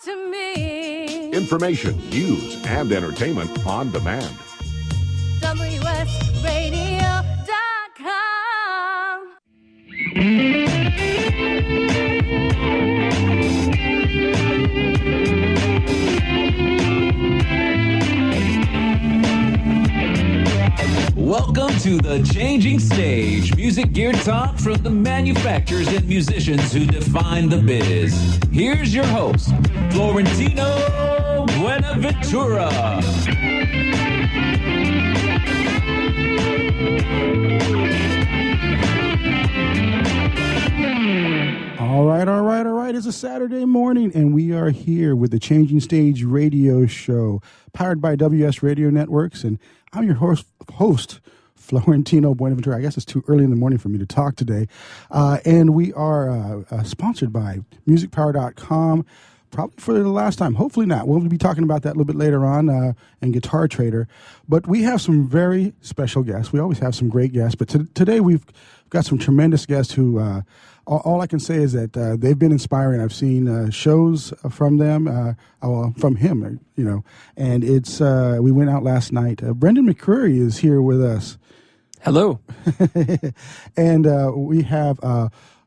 to me. Information, news, and entertainment on demand. WSRadio.com. Welcome to The Changing Stage, music gear talk from the manufacturers and musicians who define the biz. Here's your host, Florentino Buenaventura. All right. It's a Saturday morning, and we are here with the Changing Stage radio show, powered by WS Radio Networks, and I'm your host, Florentino Buenaventura. I guess it's too early in the morning for me to talk today. And we are sponsored by MusicPower.com, probably for the last time. Hopefully not. We'll be talking about that a little bit later on, and Guitar Trader. But we have some very special guests. We always have some great guests. But today we've got some tremendous guests who... all I can say is that they've been inspiring. I've seen shows from them, from him, and it's, we went out last night. Brendan McCreary is here with us. Hello. And we have,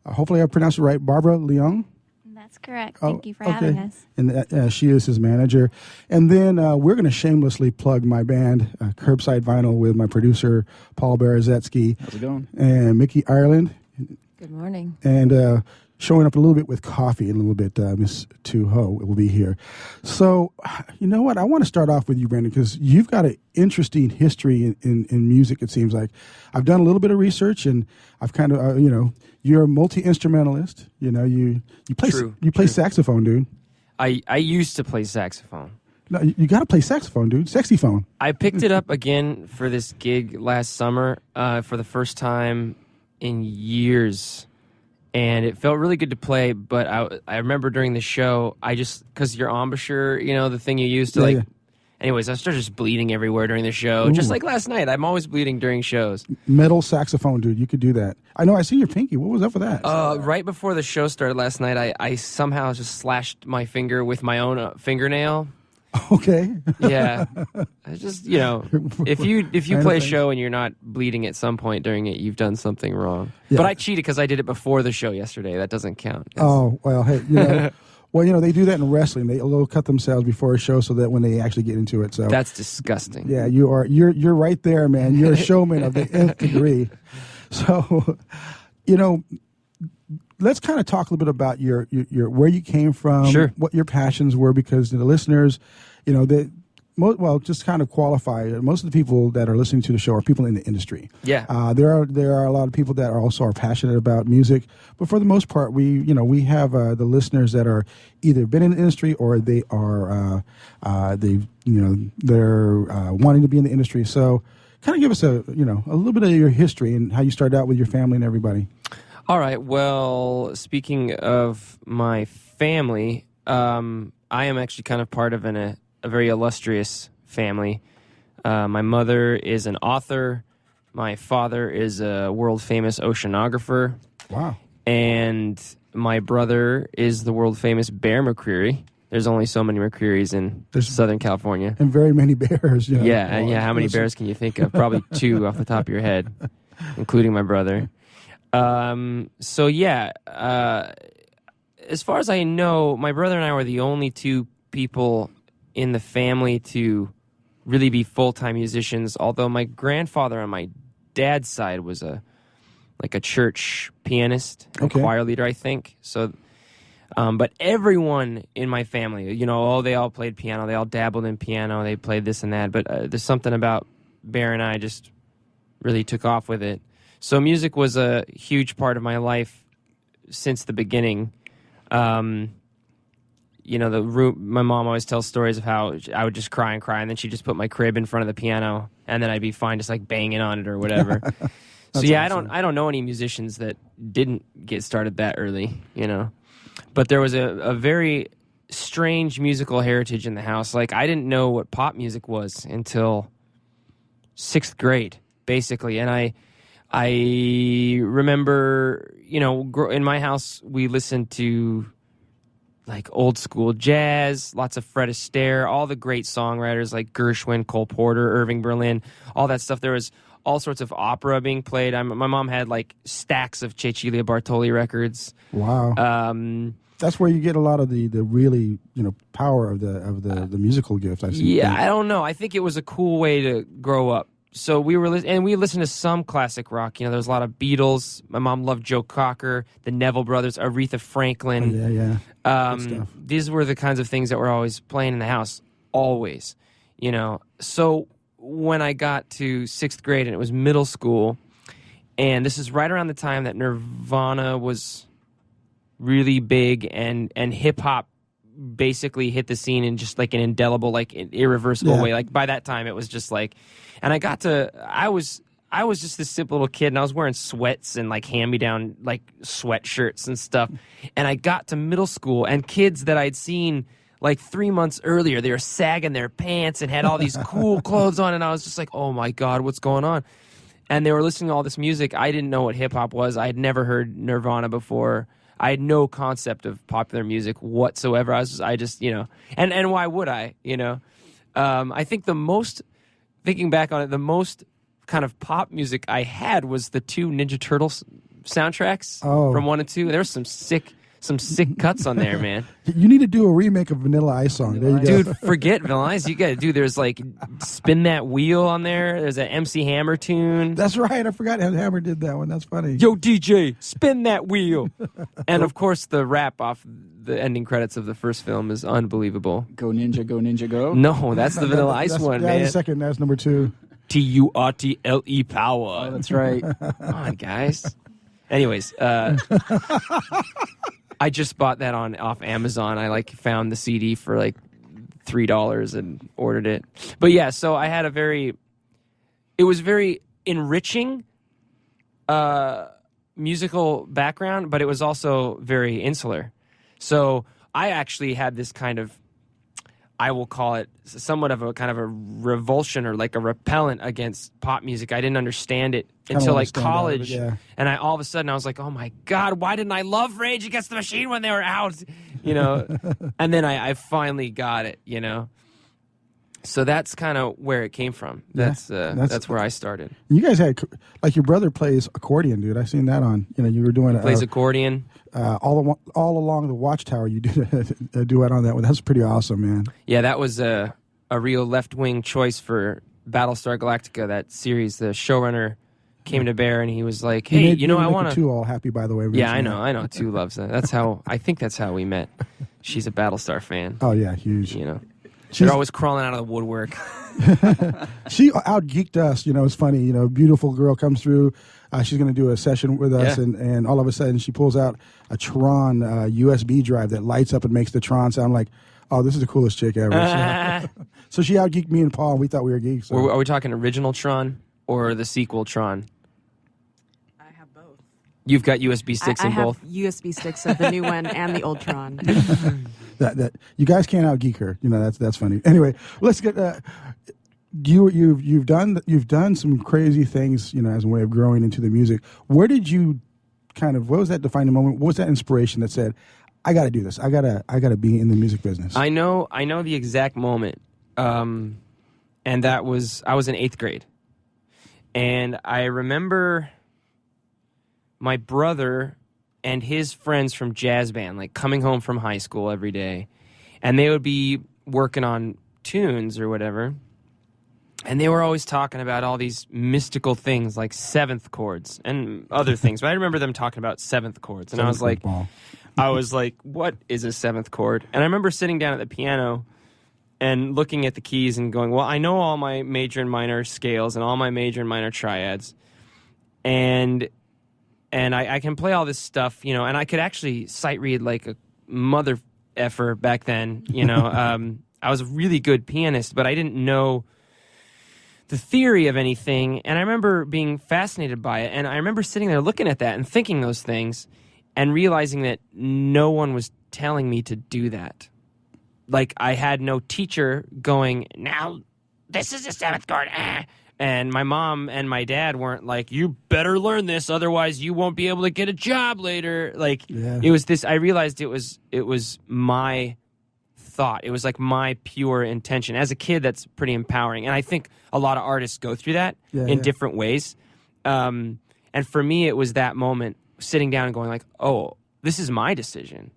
hopefully I pronounced it right, Barbara Leung. That's correct. Thank you for having us. And she is his manager. And then we're going to shamelessly plug my band, Curbside Vinyl, with my producer, Paul Berezetsky. How's it going? And Mickey Ireland. Good morning. And showing up a little bit with coffee in a little bit, Miss Tu Ho will be here. So, you know what? I want to start off with you, Brandon, because you've got an interesting history in music, it seems like. I've done a little bit of research, and I've kind of, you're a multi-instrumentalist. You play saxophone, dude. I used to play saxophone. No, you got to play saxophone, dude. Sexy phone. I picked it up again for this gig last summer for the first time in years, and it felt really good to play. But I remember during the show, because your embouchure, the thing you use to anyways, I started just bleeding everywhere during the show. Ooh. Just like last night. I'm always bleeding during shows. Metal saxophone, dude. You could do that. I know. I see your pinky. What was up with that? Right before the show started last night, I somehow just slashed my finger with my own fingernail. Okay. Yeah. I just, if you play a show and you're not bleeding at some point during it, you've done something wrong. Yeah. But I cheated because I did it before the show yesterday. That doesn't count. Oh, well, hey, they do that in wrestling. They'll cut themselves before a show so that when they actually get into it. So that's disgusting. Yeah, you're right there, man. You're a showman of the nth degree. So, let's kind of talk a little bit about your where you came from, sure, what your passions were, because the listeners, just kind of qualify. Most of the people that are listening to the show are people in the industry. Yeah, there are a lot of people that are passionate about music, but for the most part, we have the listeners that are either been in the industry or they are they're wanting to be in the industry. So, kind of give us a little bit of your history and how you started out with your family and everybody. All right. Well, speaking of my family, I am actually kind of part of a very illustrious family. My mother is an author. My father is a world-famous oceanographer. Wow. And my brother is the world-famous bear McCreary. There's only so many McCrearys in Southern California. And very many bears. Yeah, how many bears can you think of? Probably 2 off the top of your head, including my brother. As far as I know, my brother and I were the only 2 people in the family to really be full-time musicians, although my grandfather on my dad's side was a church pianist and choir leader, I think. So, but everyone in my family, they all played piano, they all dabbled in piano, they played this and that, but there's something about Bear and I just really took off with it. So music was a huge part of my life since the beginning. My mom always tells stories of how I would just cry, and then she'd just put my crib in front of the piano, and then I'd be fine just like banging on it or whatever. So yeah, awesome. I don't know any musicians that didn't get started that early, But there was a very strange musical heritage in the house. Like, I didn't know what pop music was until 6th grade, basically, and I remember, in my house, we listened to like old school jazz, lots of Fred Astaire, all the great songwriters like Gershwin, Cole Porter, Irving Berlin, all that stuff. There was all sorts of opera being played. My mom had like stacks of Cecilia Bartoli records. Wow. That's where you get a lot of the really power of the musical gift. I don't know. I think it was a cool way to grow up. So we were we listened to some classic rock. There was a lot of Beatles. My mom loved Joe Cocker, the Neville Brothers, Aretha Franklin. Good stuff. These were the kinds of things that were always playing in the house, always. So when I got to 6th grade and it was middle school, and this is right around the time that Nirvana was really big and hip hop basically hit the scene in just like an indelible, like irreversible way. Like by that time it was just like, and I was just this simple little kid and I was wearing sweats and like hand-me-down like sweatshirts and stuff. And I got to middle school and kids that I'd seen like 3 months earlier, they were sagging their pants and had all these cool clothes on. And I was just like, oh my God, what's going on? And they were listening to all this music. I didn't know what hip hop was. I had never heard Nirvana before. I had no concept of popular music whatsoever. I just, and why would I, I think thinking back on it, the most kind of pop music I had was the 2 Ninja Turtles soundtracks from 1 and 2. There was some sick cuts on there, man. You need to do a remake of Vanilla Ice song. There you go. Dude, forget Vanilla Ice. You got to do, there's like Spin That Wheel on there. There's an MC Hammer tune. That's right. I forgot Hammer did that one. That's funny. Yo, DJ, spin that wheel. And of course, the rap off the ending credits of the first film is unbelievable. Go Ninja Go? No, that's the Vanilla Ice one, man. That's the second. That's number 2. TURTLE power. Oh, that's right. Come on, guys. Anyways, I just bought that off Amazon. I found the CD for like $3 and ordered it. But yeah, so I had it was very enriching musical background, but it was also very insular. So I actually had this kind of, I will call it somewhat of a kind of a revulsion or like a repellent against pop music. I didn't understand it until like college. And all of a sudden I was like, oh my God, why didn't I love Rage Against the Machine when they were out? And then I finally got it, So that's kind of where it came from. That's where I started. You guys had, like, your brother plays accordion, dude. I seen that on, you were doing plays accordion. All along the Watchtower, you did a duet on that one. That's pretty awesome, man. Yeah, that was a real left-wing choice for Battlestar Galactica, that series. The showrunner came to bear, and he was like, hey, I want to... 2 all happy, by the way. Yeah, I know. 2 loves that. I think that's how we met. She's a Battlestar fan. Oh, yeah, huge. They're always crawling out of the woodwork. She out-geeked us. It's funny. Beautiful girl comes through. She's going to do a session with us, and all of a sudden she pulls out a Tron USB drive that lights up and makes the Tron sound like, oh, this is the coolest chick ever. So she out-geeked me and Paul, and we thought we were geeks. So. Are we talking original Tron or the sequel Tron? I have both. You've got USB sticks in both? I have USB sticks of the new one and the old Tron. That you guys can't out-geek her. That's funny. Anyway, let's get... You've done some crazy things, as a way of growing into the music. Where did you what was that defining moment? What was that inspiration that said, I got to do this. I gotta be in the music business. I know the exact moment. And that was, I was in 8th grade. And I remember my brother and his friends from jazz band, like coming home from high school every day. And they would be working on tunes or whatever. And they were always talking about all these mystical things like 7th chords and other things. But I remember them talking about 7th chords. And I was like, what is a 7th chord? And I remember sitting down at the piano and looking at the keys and going, well, I know all my major and minor scales and all my major and minor triads. And I can play all this stuff, and I could actually sight read like a mother effer back then, I was a really good pianist, but I didn't know the theory of anything, and I remember being fascinated by it, and I remember sitting there looking at that and thinking those things and realizing that no one was telling me to do that. Like, I had no teacher going, now, this is a 7th chord, And my mom and my dad weren't like, you better learn this, otherwise you won't be able to get a job later. Like, it was this, I realized it was my thought. It was like my pure intention. As a kid, that's pretty empowering. And I think a lot of artists go through that in different ways. And for me, it was that moment, sitting down and going like, oh, this is my decision.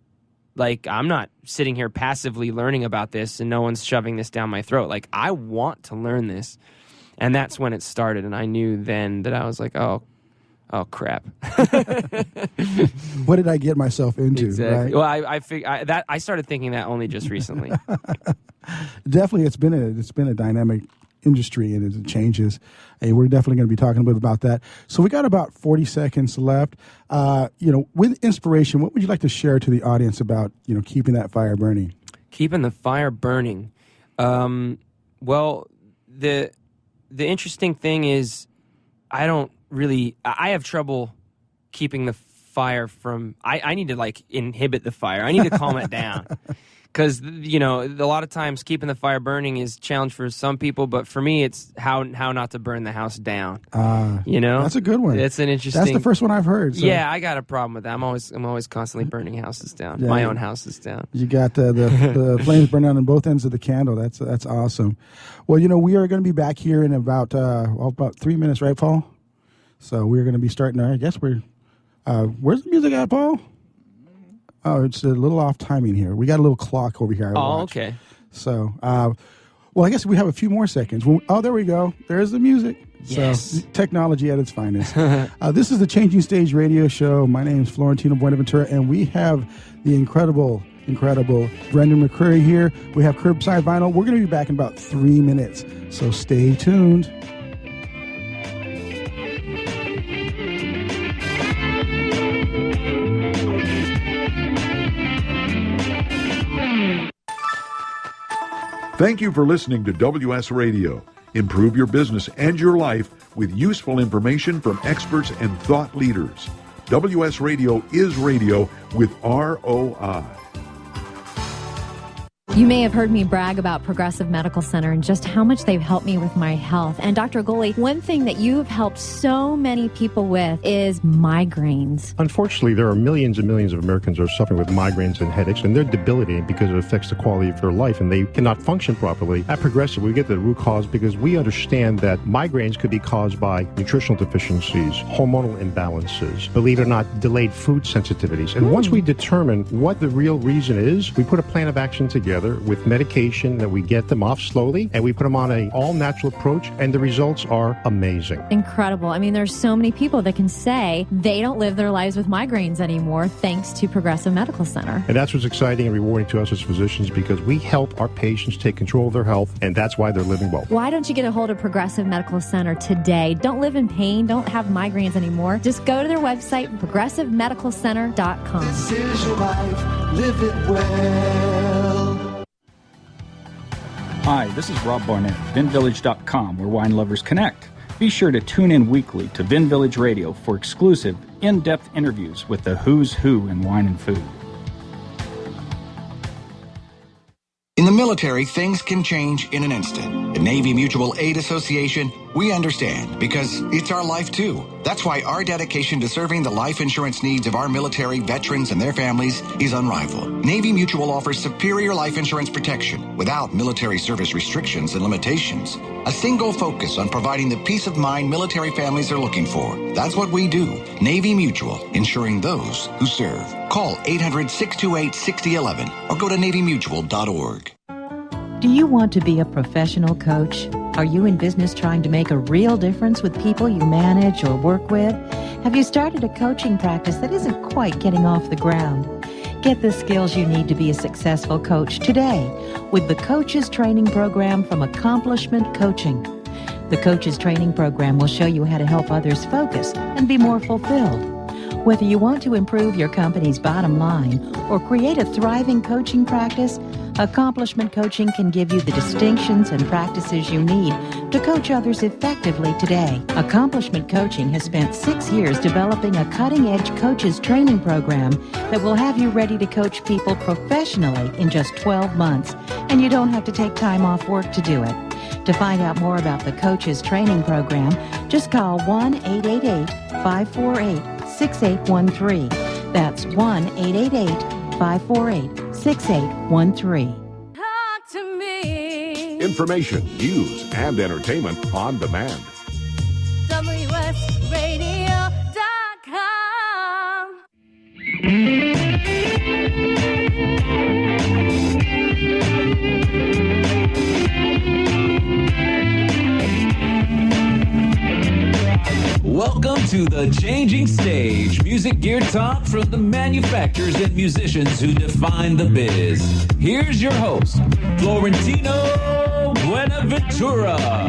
Like, I'm not sitting here passively learning about this and no one's shoving this down my throat. Like, I want to learn this. And that's when it started. And I knew then that I was like, oh crap. What did I get myself into? Exactly. Right? Well, I started thinking that only just recently. Definitely, it's been a dynamic industry and it changes. And we're definitely going to be talking a bit about that. So we got about 40 seconds left. With inspiration, what would you like to share to the audience about, keeping that fire burning? Keeping the fire burning. Well, the interesting thing is I have trouble keeping the fire from, I need to like inhibit the fire. I need to calm it down. Because, a lot of times keeping the fire burning is a challenge for some people, but for me, it's how not to burn the house down. That's a good one. It's an interesting. That's the first one I've heard. So. Yeah, I got a problem with that. I'm always constantly burning houses down. My own houses down. You got the flames burning on both ends of the candle. That's awesome. Well, we are going to be back here in about 3 minutes, right, Paul? So we're going to be starting. I guess we're. Where's the music at, Paul? Oh, it's a little off timing here. We got a little clock over here. Okay. So, I guess we have a few more seconds. There we go. There's the music. Yes. So, technology at its finest. This is the Changing Stage radio show. My name is Florentino Buenaventura, and we have the incredible Brendan McCreary here. We have Curbside Vinyl. We're going to be back in about 3 minutes, so stay tuned. Thank you for listening to WS Radio. Improve your business and your life with useful information from experts and thought leaders. WS Radio is radio with ROI. You may have heard me brag about Progressive Medical Center and just how much they've helped me with my health. And Dr. Goli, one thing that you have helped so many people with is migraines. Unfortunately, there are millions and millions of Americans who are suffering with migraines and headaches, and they're debilitating because it affects the quality of their life, and they cannot function properly. At Progressive, we get the root cause because we understand that migraines could be caused by nutritional deficiencies, hormonal imbalances, believe it or not, delayed food sensitivities. And once we determine what the real reason is, we put a plan of action together with medication that we get them off slowly, and we put them on an all-natural approach, and the results are amazing. Incredible. I mean, there's so many people that can say they don't live their lives with migraines anymore thanks to Progressive Medical Center. And that's what's exciting and rewarding to us as physicians, because we help our patients take control of their health, and that's why they're living well. Why don't you get a hold of Progressive Medical Center today? Don't live in pain. Don't have migraines anymore. Just go to their website, progressivemedicalcenter.com. This is your life. Live it well. Hi, this is Rob Barnett, VinVillage.com, where wine lovers connect. Be sure to tune in weekly to Vin Village Radio for exclusive, in-depth interviews with the who's who in wine and food. In the military, things can change in an instant. At Navy Mutual Aid Association, we understand because it's our life too. That's why our dedication to serving the life insurance needs of our military veterans and their families is unrivaled. Navy Mutual offers superior life insurance protection without military service restrictions and limitations. A single focus on providing the peace of mind military families are looking for. That's what we do. Navy Mutual, insuring those who serve. Call 800-628-6011 or go to NavyMutual.org. Do you want to be a professional coach? Are you in business trying to make a real difference with people you manage or work with? Have you started a coaching practice that isn't quite getting off the ground? Get the skills you need to be a successful coach today with the Coaches Training Program from Accomplishment Coaching. The Coaches Training Program will show you how to help others focus and be more fulfilled. Whether you want to improve your company's bottom line or create a thriving coaching practice, Accomplishment Coaching can give you the distinctions and practices you need to coach others effectively today. Accomplishment Coaching has spent 6 years developing a cutting-edge coaches training program that will have you ready to coach people professionally in just 12 months, and you don't have to take time off work to do it. To find out more about the Coaches Training Program, just call 1-888-548-6813. That's 1-888-548-6813. Talk to me. Information, news, and entertainment on demand. WSRadio.com. Welcome to the Changing Stage, music gear talk from the manufacturers and musicians who define the biz. Here's your host, Florentino Buenaventura.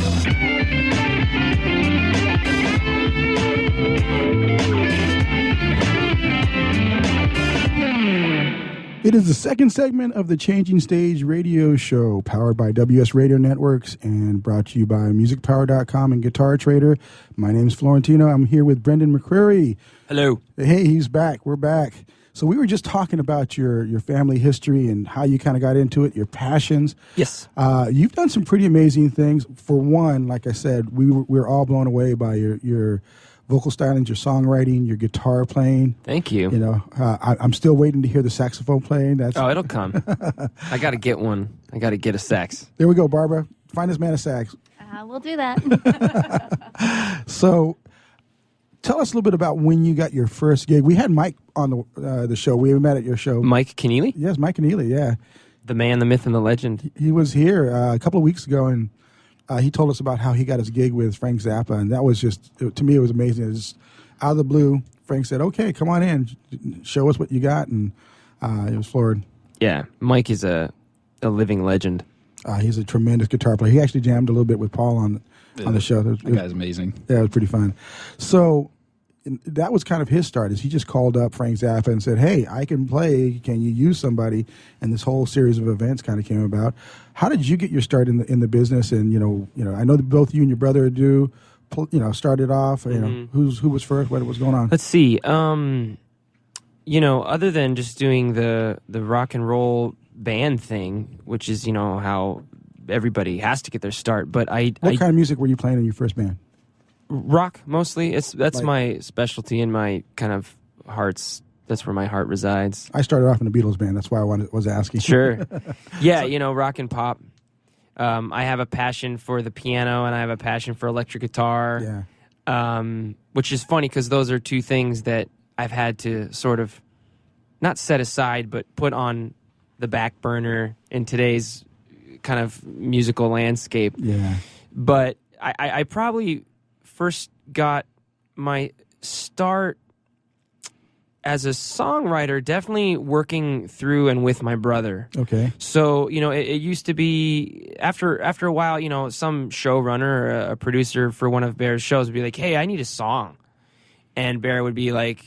It is the second segment of the Changing Stage radio show, powered by WS Radio Networks and brought to you by MusicPower.com and Guitar Trader. My name is Florentino. I'm here with Brendan McCreary. Hello. Hey, he's back. We're back. So we were just talking about your family history and how you kind of got into it, your passions. Yes. You've done some pretty amazing things. For one, like I said, we were all blown away by your vocal stylings, your songwriting, your guitar playing. Thank you. You know, I'm still waiting to hear the saxophone playing. It'll come. I got to get one. I got to get a sax. There we go, Barbara. Find this man a sax. We'll do that. So, tell us a little bit about when you got your first gig. We had Mike on the show. We met at your show. Mike Keneally? Yes, Mike Keneally, yeah. The man, the myth, and the legend. He was here a couple of weeks ago, and he told us about how he got his gig with Frank Zappa, and that was just, to me, it was amazing. It was just out of the blue. Frank said, okay, come on in, show us what you got, and it was floored. Yeah, Mike is a living legend. He's a tremendous guitar player. He actually jammed a little bit with Paul on the show. That guy's amazing. Yeah, it was pretty fun. So that was kind of his start. Is he just called up Frank Zappa and said, hey, I can play. Can you use somebody? And this whole series of events kind of came about. How did you get your start in the business? And, you know, I know that both you and your brother started off. You know, who was first? What was going on? Let's see. Other than just doing the rock and roll band thing, which is, how everybody has to get their start. But what kind of music were you playing in your first band? Rock, mostly. That's my specialty and my kind of heart's. That's where my heart resides. I started off in a Beatles band. That's why I was asking. Sure. Yeah, rock and pop. I have a passion for the piano and I have a passion for electric guitar. Yeah. Which is funny because those are two things that I've had to sort of not set aside, but put on the back burner in today's kind of musical landscape. Yeah. But I probably first got my start as a songwriter, definitely working through and with my brother. Okay. So, it used to be, after a while, some showrunner or a producer for one of Bear's shows would be like, hey, I need a song. And Bear would be like,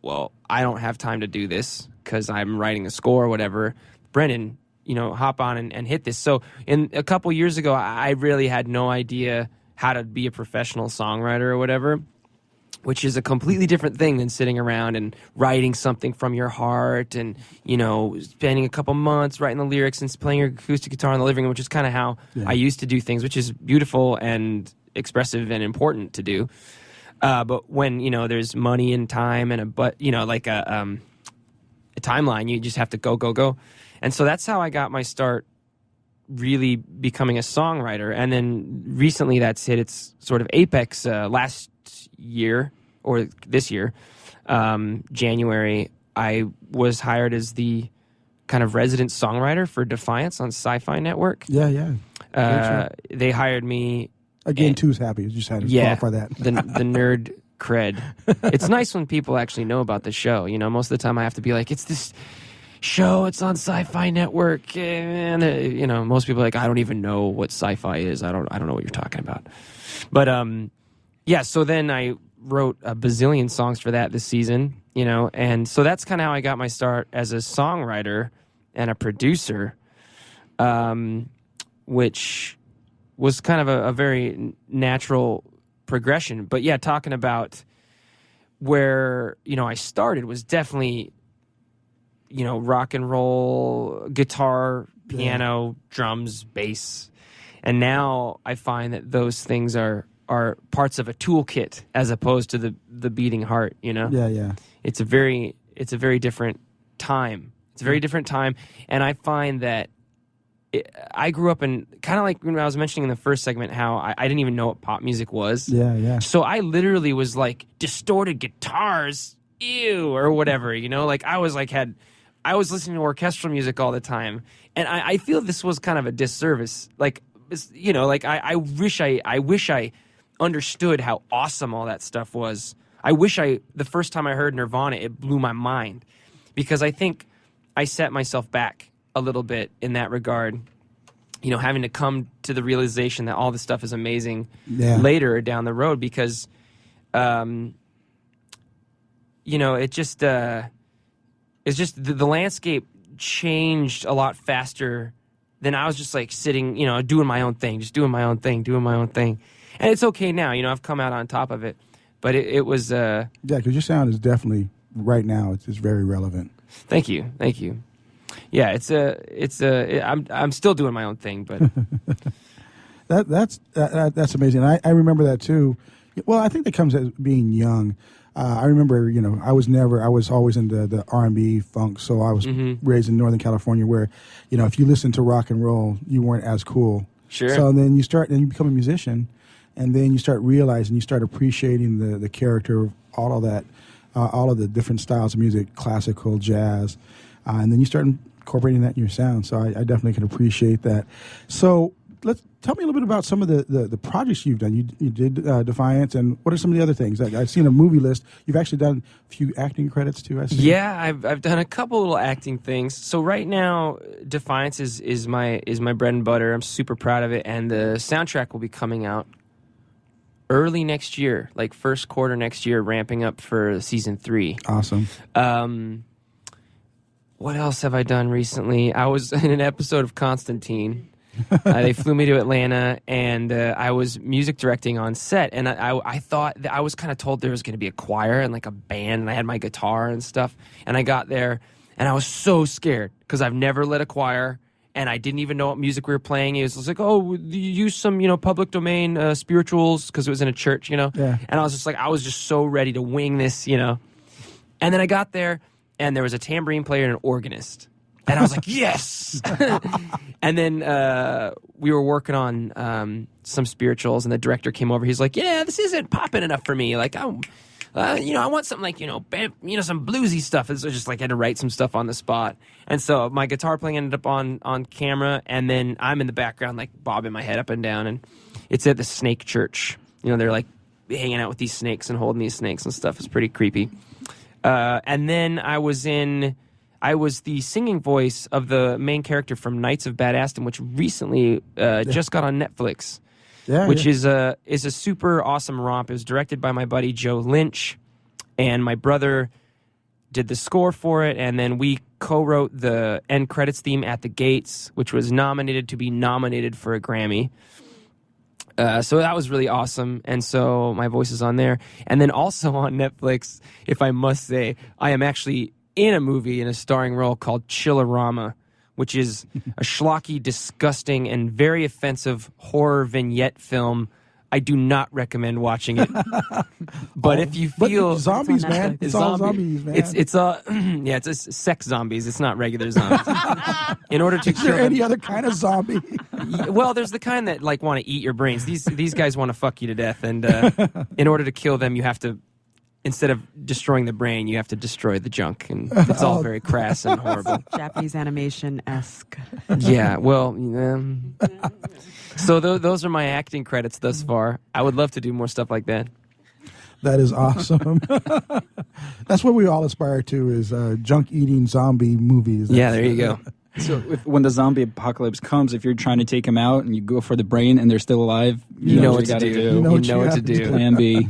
well, I don't have time to do this because I'm writing a score or whatever. Brendan, hop on and hit this. So in a couple years ago, I really had no idea how to be a professional songwriter or whatever, which is a completely different thing than sitting around and writing something from your heart and, spending a couple months writing the lyrics and playing your acoustic guitar in the living room, which is kind of how I used to do things, which is beautiful and expressive and important to do. But when, there's money and time and a timeline, you just have to go. And so that's how I got my start really becoming a songwriter. And then recently that's hit its sort of apex last year or this year, January. I was hired as the kind of resident songwriter for Defiance on SyFy Network. Yeah. They hired me. Again, two's happy. You just had to qualify that. the nerd cred. It's nice when people actually know about the show. Most of the time I have to be like, it's this show, it's on SyFy Network, and most people are like, I don't even know what sci-fi is. I don't know what you're talking about. But so then I wrote a bazillion songs for that this season, and so that's kind of how I got my start as a songwriter and a producer, which was kind of a very natural progression. But yeah, talking about where, I started was definitely, rock and roll, guitar, piano, drums, bass. And now I find that those things are parts of a toolkit as opposed to the beating heart, you know? Yeah. It's a very different time. It's a very different time. And I find that I grew up in, kind of like when I was mentioning in the first segment, how I didn't even know what pop music was. Yeah. So I literally was like, distorted guitars, ew, or whatever, you know? Like I was listening to orchestral music all the time. And I feel this was kind of a disservice. Like, you know, like I wish I understood how awesome all that stuff was. I wish the first time I heard Nirvana, it blew my mind, because I think I set myself back a little bit in that regard, you know, having to come to the realization that all this stuff is amazing later down the road, because, you know, it's just the landscape changed a lot faster than I was just like sitting, you know, doing my own thing. And it's okay now, you know, I've come out on top of it, but it was... yeah, because your sound is definitely, right now, it's very relevant. Thank you. Yeah, I'm still doing my own thing, but... That's amazing. I remember that too. Well, I think that comes as being young. I remember, you know, I was always into the R&B funk, so I was raised in Northern California where, you know, if you listen to rock and roll, you weren't as cool. Sure. So then you become a musician, and then you start realizing, you start appreciating the character of all of that, all of the different styles of music, classical, jazz, and then you start incorporating that in your sound. So I definitely can appreciate that. So tell me a little bit about some of the projects you've done. You did Defiance, and what are some of the other things? I've seen a movie list. You've actually done a few acting credits too, I see. Yeah, I've done a couple little acting things. So right now, Defiance is my bread and butter. I'm super proud of it, and the soundtrack will be coming out early next year, like first quarter next year, ramping up for season 3. Awesome. What else have I done recently? I was in an episode of Constantine. They flew me to Atlanta, and I was music directing on set. And I thought that I was kind of told there was going to be a choir and like a band, and I had my guitar and stuff. And I got there, and I was so scared because I've never led a choir, and I didn't even know what music we were playing. It was like, oh, you use some, you know, public domain spirituals, because it was in a church, you know. Yeah. And I was just so ready to wing this, you know. And then I got there, and there was a tambourine player and an organist. And I was like, yes! And then we were working on some spirituals, and the director came over. He's like, yeah, this isn't popping enough for me. Like, you know, I want something like, some bluesy stuff. And so just like I had to write some stuff on the spot. And so my guitar playing ended up on camera, and then I'm in the background, like bobbing my head up and down. And it's at the snake church. You know, they're like hanging out with these snakes and holding these snakes and stuff. It's pretty creepy. And then I was the singing voice of the main character from Knights of Badassdom, which recently just got on Netflix. Yeah, which is a super awesome romp. It was directed by my buddy Joe Lynch, and my brother did the score for it, and then we co-wrote the end credits theme at the Gates, which was nominated to be nominated for a Grammy. So that was really awesome, and so my voice is on there. And then also on Netflix, if I must say, I am actually in a movie in a starring role called Chillerama, which is a schlocky, disgusting, and very offensive horror vignette film. I do not recommend watching it. But if you feel... zombies, man. It's all zombies, man. It's a sex zombies. It's not regular zombies. In order to Is there any other kind of zombie? Well, there's the kind that like want to eat your brains. These guys want to fuck you to death, and in order to kill them, you have to, instead of destroying the brain, you have to destroy the junk, and it's all very crass and horrible. Japanese animation-esque. Yeah, well, so those are my acting credits thus far. I would love to do more stuff like that. That is awesome. That's what we all aspire to, is junk-eating zombie movies. Yeah, there you go. So when the zombie apocalypse comes, if you're trying to take them out and you go for the brain and they're still alive, you know what to do. You know what to do. Plan B.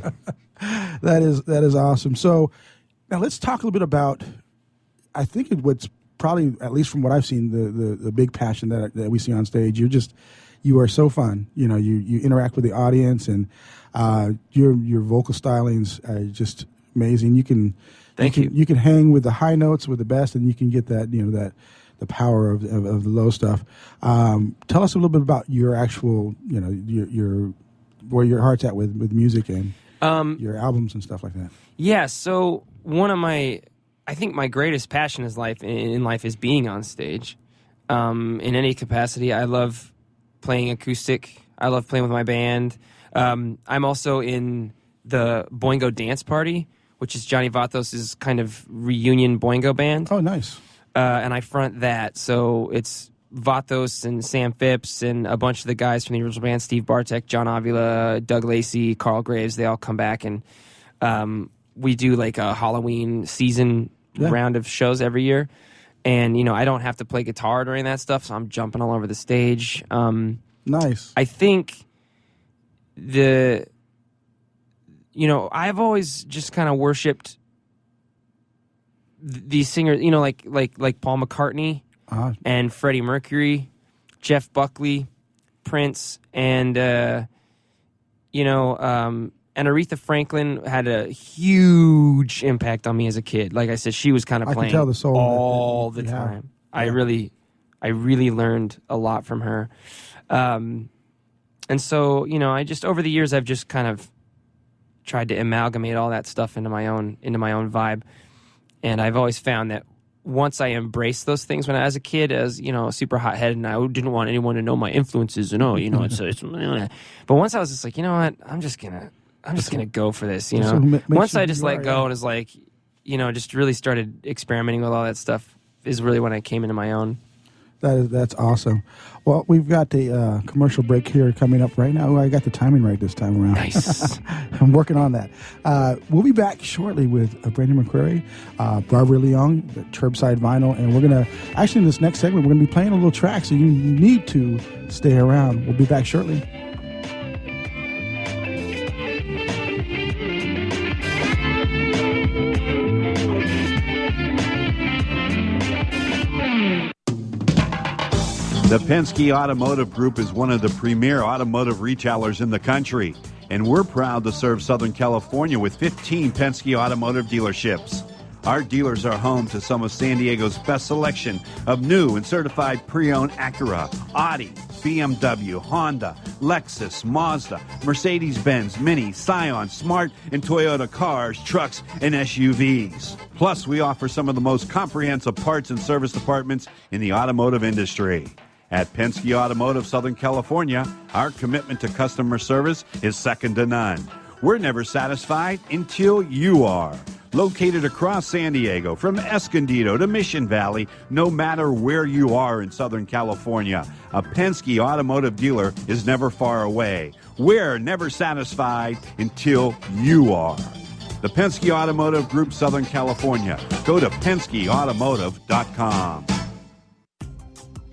That is awesome. So now let's talk a little bit about, I think what's probably, at least from what I've seen, the big passion that we see on stage. You are so fun. You know, you interact with the audience, and your vocal stylings are just amazing. You can hang with the high notes with the best, and you can get that the power of the low stuff. Tell us a little bit about your actual, your where your heart's at with music and your albums and stuff like that. Yeah, so one of I think my greatest passion in life is being on stage. In any capacity, I love playing acoustic. I love playing with my band. I'm also in the Boingo Dance Party, which is Johnny Vatos' kind of reunion Boingo band. Oh, nice. And I front that. So it's Vatos and Sam Phipps and a bunch of the guys from the original band, Steve Bartek, John Avila, Doug Lacey, Carl Graves. They all come back, and we do like a Halloween season round of shows every year. And, I don't have to play guitar during that stuff, so I'm jumping all over the stage. Nice. I think I've always just kind of worshipped these singers, like Paul McCartney and Freddie Mercury, Jeff Buckley, Prince, and Aretha Franklin had a huge impact on me as a kid. Like I said, she was kind of playing all the time. Yeah. I really learned a lot from her. And so, I just, over the years, I've just kind of tried to amalgamate all that stuff into my own vibe. And I've always found that once I embraced those things when I was a kid, as, super hot-headed, and I didn't want anyone to know my influences, and it's but once I was just like, you know what, I'm just gonna go for this, Once I just let go and was like, just really started experimenting with all that stuff is really when I came into my own. That's awesome. Well, we've got a commercial break here coming up right now. I got the timing right this time around. Nice. I'm working on that. We'll be back shortly with Brandon McCreary, Barbara Leong, the Curbside Vinyl, and we're going to, actually in this next segment, we're going to be playing a little track, so you need to stay around. We'll be back shortly. The Penske Automotive Group is one of the premier automotive retailers in the country, and we're proud to serve Southern California with 15 Penske Automotive dealerships. Our dealers are home to some of San Diego's best selection of new and certified pre-owned Acura, Audi, BMW, Honda, Lexus, Mazda, Mercedes-Benz, Mini, Scion, Smart, and Toyota cars, trucks, and SUVs. Plus, we offer some of the most comprehensive parts and service departments in the automotive industry. At Penske Automotive Southern California, our commitment to customer service is second to none. We're never satisfied until you are. Located across San Diego, from Escondido to Mission Valley, no matter where you are in Southern California, a Penske Automotive dealer is never far away. We're never satisfied until you are. The Penske Automotive Group, Southern California. Go to PenskeAutomotive.com.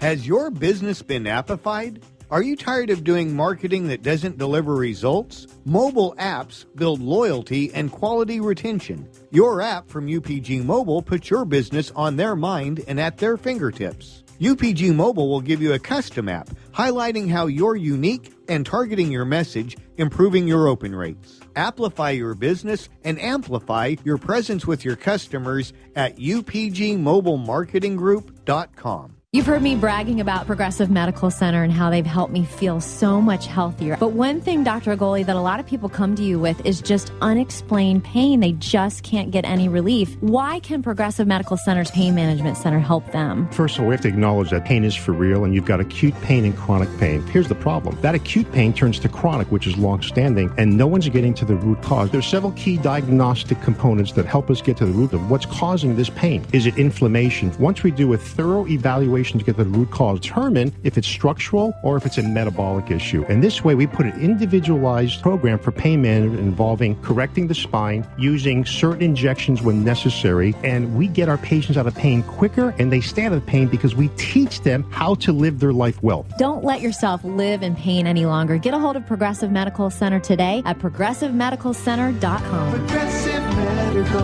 Has your business been appified? Are you tired of doing marketing that doesn't deliver results? Mobile apps build loyalty and quality retention. Your app from UPG Mobile puts your business on their mind and at their fingertips. UPG Mobile will give you a custom app highlighting how you're unique and targeting your message, improving your open rates. Amplify your business and amplify your presence with your customers at upgmobilemarketinggroup.com. You've heard me bragging about Progressive Medical Center and how they've helped me feel so much healthier. But one thing, Dr. Agoli, that a lot of people come to you with is just unexplained pain. They just can't get any relief. Why can Progressive Medical Center's Pain Management Center help them? First of all, we have to acknowledge that pain is for real, and you've got acute pain and chronic pain. Here's the problem. That acute pain turns to chronic, which is long-standing, and no one's getting to the root cause. There's several key diagnostic components that help us get to the root of what's causing this pain. Is it inflammation? Once we do a thorough evaluation to get to the root cause, determine if it's structural or if it's a metabolic issue. And this way, we put an individualized program for pain management involving correcting the spine, using certain injections when necessary, and we get our patients out of pain quicker, and they stay out of pain because we teach them how to live their life well. Don't let yourself live in pain any longer. Get a hold of Progressive Medical Center today at progressivemedicalcenter.com. Progressive Medical,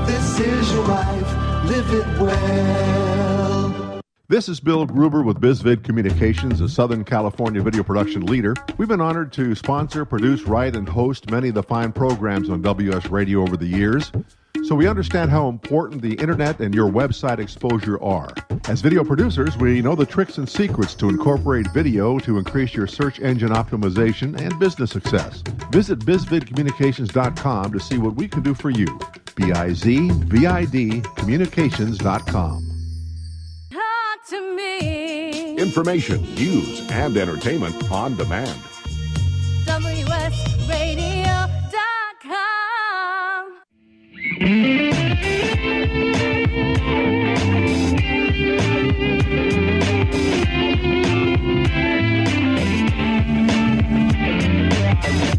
this is your life, live it well. This is Bill Gruber with BizVid Communications, a Southern California video production leader. We've been honored to sponsor, produce, write, and host many of the fine programs on WS Radio over the years. So we understand how important the internet and your website exposure are. As video producers, we know the tricks and secrets to incorporate video to increase your search engine optimization and business success. Visit bizvidcommunications.com to see what we can do for you. BIZVID communications.com. Talk to me. Information, news, and entertainment on demand. WSRadio.com.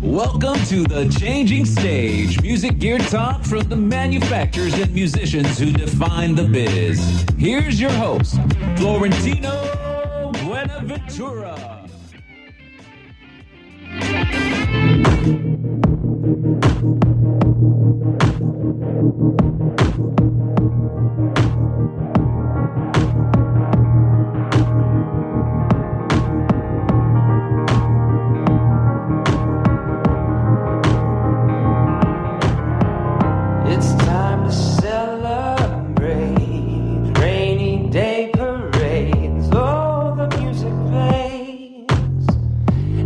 Welcome to the Changing Stage, music gear talk from the manufacturers and musicians who define the biz. Here's your host, Florentino Buenaventura. It's time to celebrate. Rainy day parades. Oh, the music plays.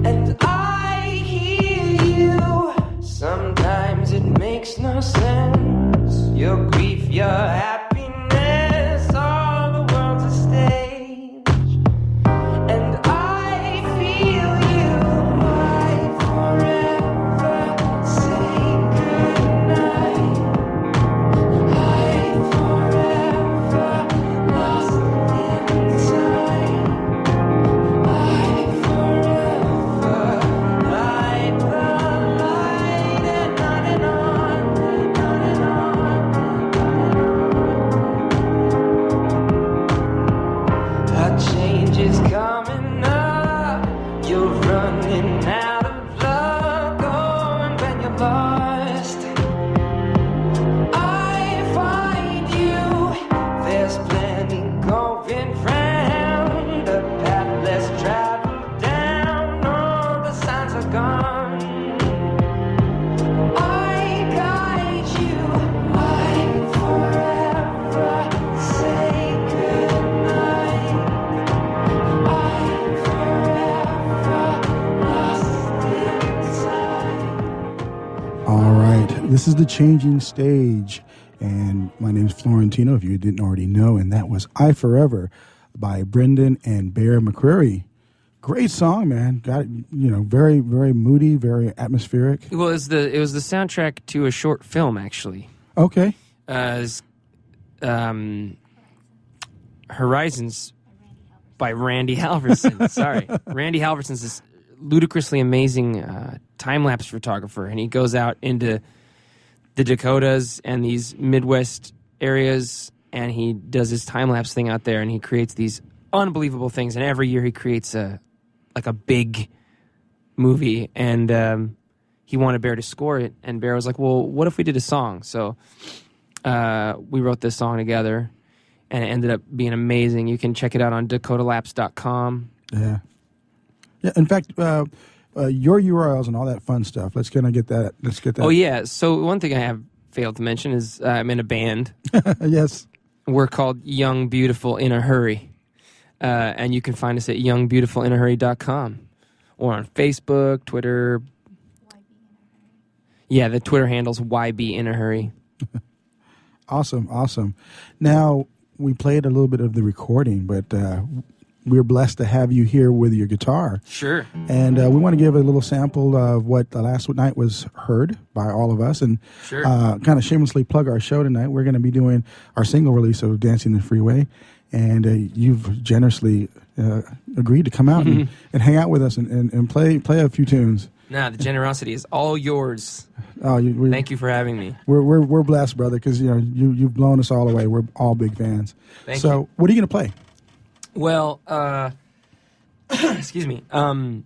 And I hear you. Sometimes it makes no sense. Your grief, your happiness. All the world's a stage. And I feel you. I forever say goodnight. Change is coming up. You're running out of luck. Going when you're lost. I find you. There's plenty going round. The path less traveled down. All the signs are gone. I guide you. I forever say goodnight. All right, this is the Changing Stage, and my name is Florentino, if you didn't already know, and that was I Forever by Brendan and Bear McCreary. Great song, man. Got it, very, very moody, very atmospheric. Well, it was the soundtrack to a short film, actually. Okay. Horizons by Randy Halverson. Sorry. Randy Halverson's this ludicrously amazing time-lapse photographer, and he goes out into the Dakotas and these Midwest areas, and he does his time-lapse thing out there, and he creates these unbelievable things, and every year he creates a big movie, and he wanted Bear to score it, and Bear was like, well, what if we did a song? So we wrote this song together, and it ended up being amazing. You can check it out on dakotalapse.com. Yeah. Yeah, in fact, your URLs and all that fun stuff. Let's get that. Oh, yeah. So one thing I have failed to mention is I'm in a band. Yes. We're called Young Beautiful in a Hurry. And you can find us at youngbeautifulinahurry.com or on Facebook, Twitter. Yeah, the Twitter handle's YB in a Hurry. Awesome. Now, we played a little bit of the recording, but we're blessed to have you here with your guitar. Sure. And we want to give a little sample of what the last night was heard by all of us, and sure. Kind of shamelessly plug our show tonight. We're going to be doing our single release of Dancing the Freeway, and you've generously agreed to come out and hang out with us and play a few tunes. Nah, the generosity is all yours. Oh, thank you for having me. We're blessed, brother, because you've blown us all away. We're all big fans. Thank so, you. What are you going to play? Well, excuse me. I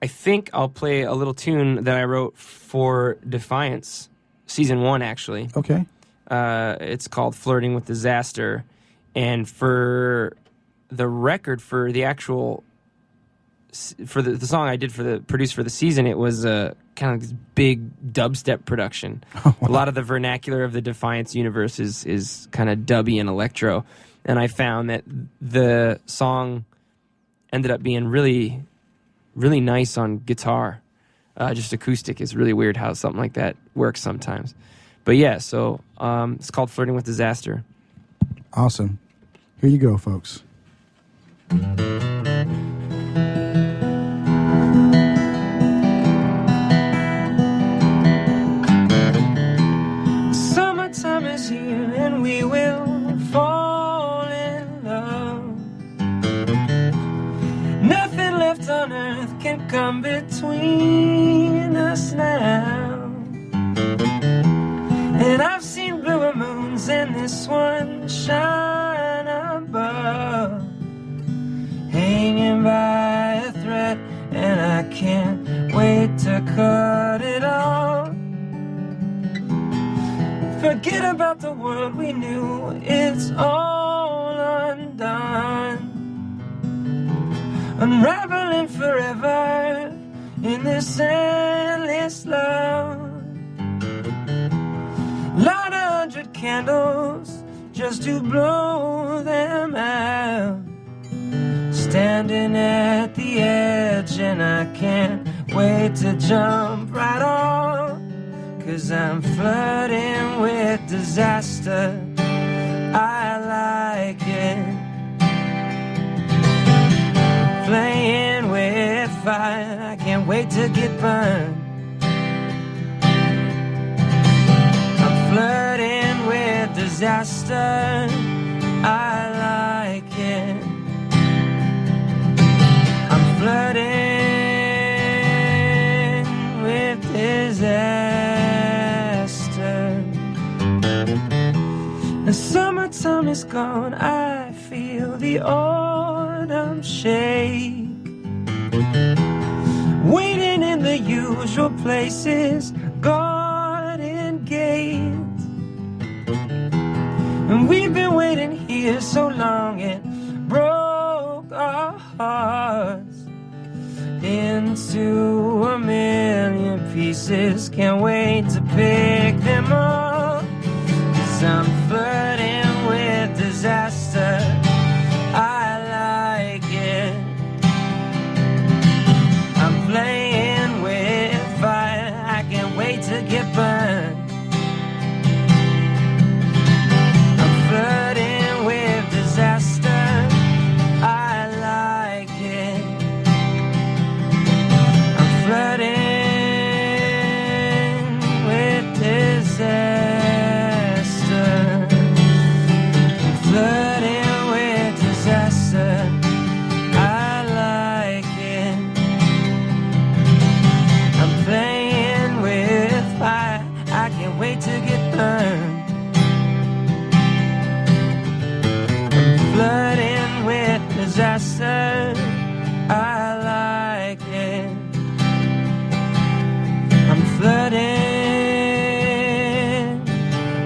think I'll play a little tune that I wrote for Defiance, season 1, actually. Okay. It's called "Flirting with Disaster," and for the record, for the actual, for the song I did produced for the season, it was kind of this big dubstep production. A lot of the vernacular of the Defiance universe is kind of dubby and electro. And I found that the song ended up being really, really nice on guitar. Just acoustic is really weird how something like that works sometimes. But yeah, so it's called Flirting with Disaster. Awesome. Here you go, folks. Summertime is here and we will fall in love. Nothing left on earth can come between us now. And I've seen bluer moons and this one shine above, hanging by a thread, and I can't wait to cut it off. Forget about the world we knew, it's all undone, unraveling forever in this endless love. Light 100 candles just to blow them out. Standing at the edge and I can't wait to jump right off. 'Cause I'm flirting with disaster, I like it. Playing with fire, I can't wait to get burned. Flirting with disaster, I like it. I'm flirting with disaster. The summertime is gone, I feel the autumn shake. Waiting in the usual places, garden gates. And we've been waiting here so long, it broke our hearts into a million pieces. Can't wait to pick them up. 'Cause I'm flirting with disaster, I like it. I'm playing with fire, I can't wait to get burned. Flirting with disaster, I like it. I'm flirting with disaster. I'm flirting with disaster, I like it. I'm playing with fire, I can't wait to get burned. Flirting with disaster, I like it. I'm flirting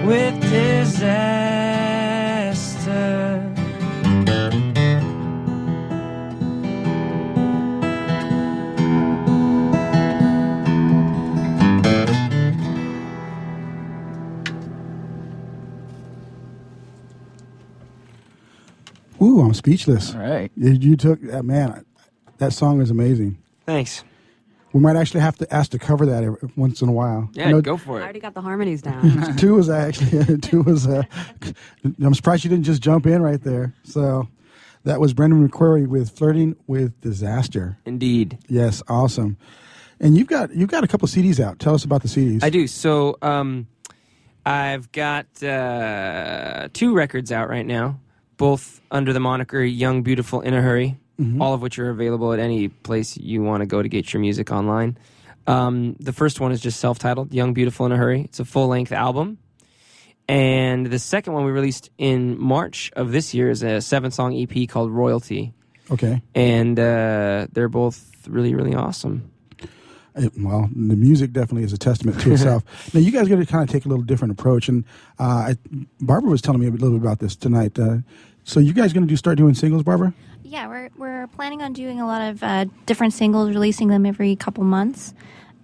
with disaster. Ooh, I'm speechless. All right. You took that, man. That song is amazing. Thanks. We might actually have to ask to cover that once in a while. Yeah, go for I it. already got the harmonies down. Two was actually, I'm surprised you didn't just jump in right there. So that was Brendan McCreary with Flirting with Disaster. Indeed. Yes, awesome. And you've got a couple CDs out. Tell us about the CDs. I do. So I've got 2 records out right now, both under the moniker Young, Beautiful, in a Hurry, all of which are available at any place you want to go to get your music online. The first one is just self-titled, Young, Beautiful, in a Hurry. It's a full-length album. And the second one we released in March of this year is a 7-song EP called Royalty. Okay. And they're both really, really awesome. Well, the music definitely is a testament to itself. Now, you guys got to kind of take a little different approach. And Barbara was telling me a little bit about this tonight. So you guys going to start doing singles, Barbara? Yeah, we're planning on doing a lot of different singles, releasing them every couple months.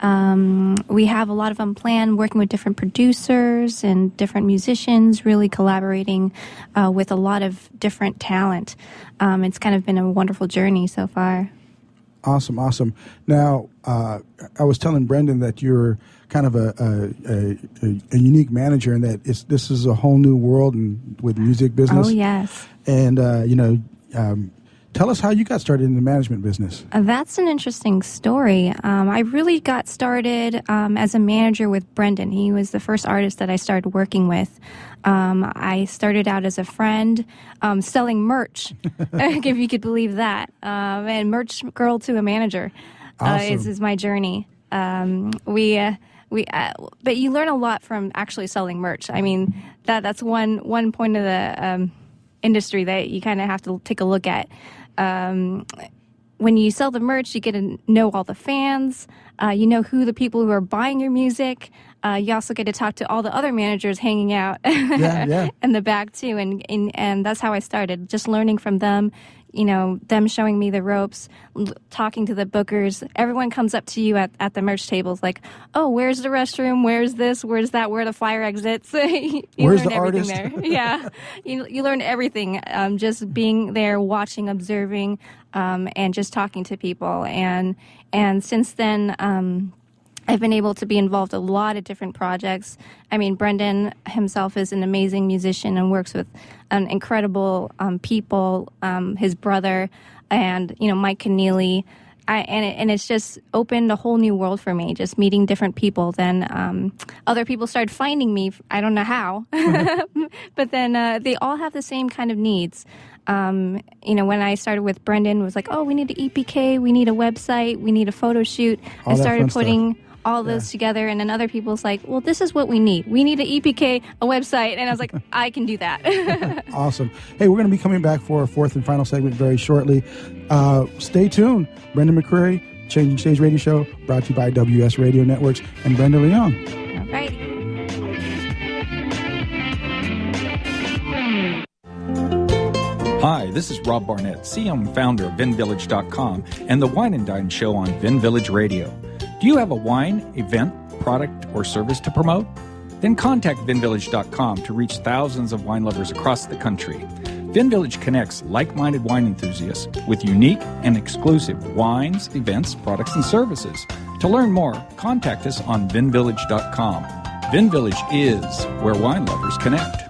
We have a lot of them planned, working with different producers and different musicians, really collaborating with a lot of different talent. It's kind of been a wonderful journey so far. Awesome. Now, I was telling Brendan that you're kind of a unique manager, and that this is a whole new world with music business. Oh, yes. And, tell us how you got started in the management business. That's an interesting story. I really got started as a manager with Brendan. He was the first artist that I started working with. I started out as a friend selling merch, if you could believe that. And merch girl to a manager is my journey. But you learn a lot from actually selling merch. I mean, that's one point of the industry that you kind of have to take a look at. When you sell the merch, you get to know all the fans. You know who the people who are buying your music. You also get to talk to all the other managers hanging out in the back too. And that's how I started, just learning from them. You know, them showing me the ropes, talking to the bookers. Everyone comes up to you at the merch tables like, oh, where's the restroom? Where's this? Where's that? Where are the flyer exits? You where's learn the everything artist? there. Yeah. You learn everything just being there, watching, observing, and just talking to people. And since then, I've been able to be involved in a lot of different projects. I mean, Brendan himself is an amazing musician and works with incredible people, his brother, and, Mike Keneally. And it's just opened a whole new world for me, just meeting different people. Then other people started finding me. I don't know how. But then they all have the same kind of needs. When I started with Brendan, it was like, oh, we need an EPK, we need a website, we need a photo shoot. I started putting all those together, and then other people's like, well, this is what we need. We need an EPK, a website, and I was like, I can do that. Awesome. Hey, we're going to be coming back for our fourth and final segment very shortly. Stay tuned. Brendan McCreary, Changing Stage Radio Show, brought to you by WS Radio Networks and Brenda Leong. All right. Hi, this is Rob Barnett, CEO and founder of VinVillage.com and the Wine and Dine Show on Vin Village Radio. Do you have a wine, event, product, or service to promote? Then contact VinVillage.com to reach thousands of wine lovers across the country. VinVillage connects like-minded wine enthusiasts with unique and exclusive wines, events, products, and services. To learn more, contact us on VinVillage.com. VinVillage is where wine lovers connect.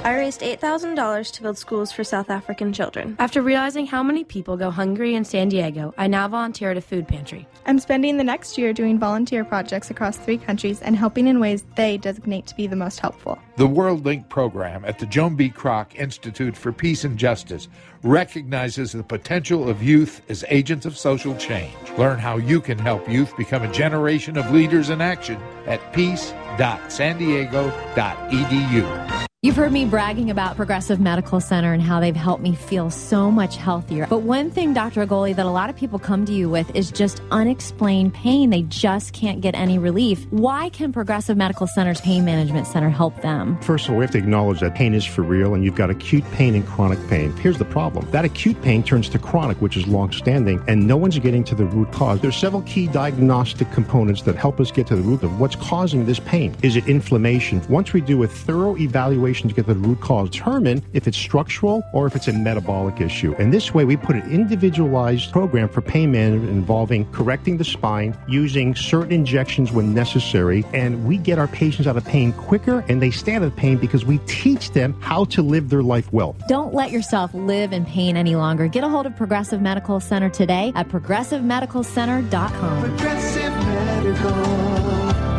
I raised $8,000 to build schools for South African children. After realizing how many people go hungry in San Diego, I now volunteer at a food pantry. I'm spending the next year doing volunteer projects across 3 countries and helping in ways they designate to be the most helpful. The World Link program at the Joan B. Kroc Institute for Peace and Justice recognizes the potential of youth as agents of social change. Learn how you can help youth become a generation of leaders in action at peace.sandiego.edu. You've heard me bragging about Progressive Medical Center and how they've helped me feel so much healthier. But one thing, Dr. Agoli, that a lot of people come to you with is just unexplained pain. They just can't get any relief. Why can Progressive Medical Center's Pain Management Center help them? First of all, we have to acknowledge that pain is for real, and you've got acute pain and chronic pain. Here's the problem. That acute pain turns to chronic, which is long-standing, and no one's getting to the root cause. There's several key diagnostic components that help us get to the root of what's causing this pain. Is it inflammation? Once we do a thorough evaluation to get the root cause, determine if it's structural or if it's a metabolic issue. And this way, we put an individualized program for pain management involving correcting the spine, using certain injections when necessary, and we get our patients out of pain quicker, and they stay out of pain because we teach them how to live their life well. Don't let yourself live in pain any longer. Get a hold of Progressive Medical Center today at progressivemedicalcenter.com. Progressive Medical,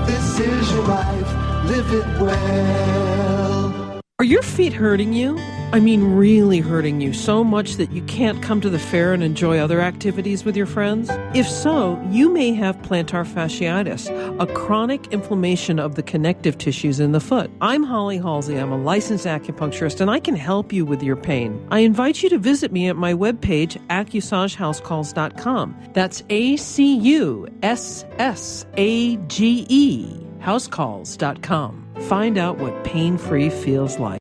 this is your life, live it well. Are your feet hurting you? I mean, really hurting you so much that you can't come to the fair and enjoy other activities with your friends? If so, you may have plantar fasciitis, a chronic inflammation of the connective tissues in the foot. I'm Holly Halsey. I'm a licensed acupuncturist, and I can help you with your pain. I invite you to visit me at my webpage, AccuSageHouseCalls.com. That's ACUSSAGE, housecalls.com. Find out what pain-free feels like.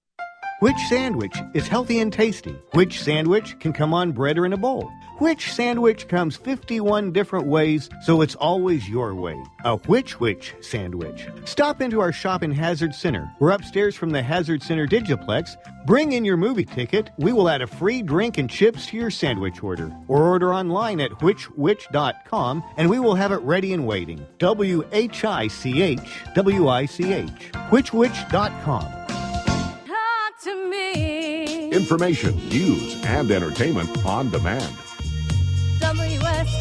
Which sandwich is healthy and tasty? Which sandwich can come on bread or in a bowl? Which sandwich comes 51 different ways, so it's always your way? A which sandwich. Stop into our shop in Hazard Center. We're upstairs from the Hazard Center Digiplex. Bring in your movie ticket. We will add a free drink and chips to your sandwich order. Or order online at which.com, and we will have it ready and waiting. WHICHWICH. Which.com. Talk to me. Information, news, and entertainment on demand. WSRadio.com.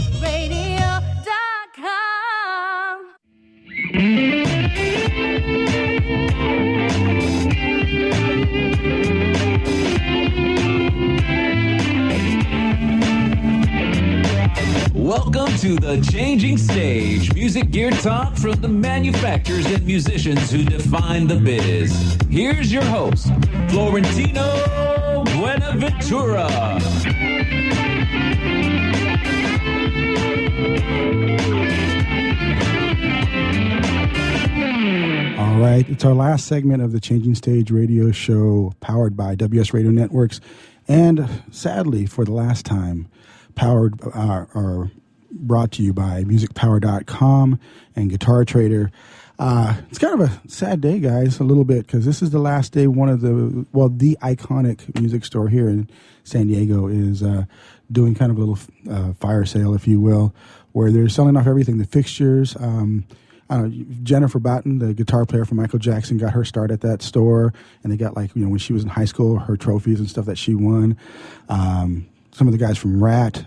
Welcome to the Changing Stage, music gear talk from the manufacturers and musicians who define the biz. Here's your host, Florentino Buenaventura. All right, it's our last segment of the Changing Stage radio show powered by WS Radio Networks, and sadly, for the last time, powered or brought to you by musicpower.com and Guitar Trader. It's kind of a sad day, guys, a little bit, because this is the last day the iconic music store here in San Diego is doing kind of a little fire sale, if you will, where they're selling off everything, the fixtures. Jennifer Batten, the guitar player for Michael Jackson, got her start at that store, and they got, when she was in high school, her trophies and stuff that she won. Some of the guys from Rat,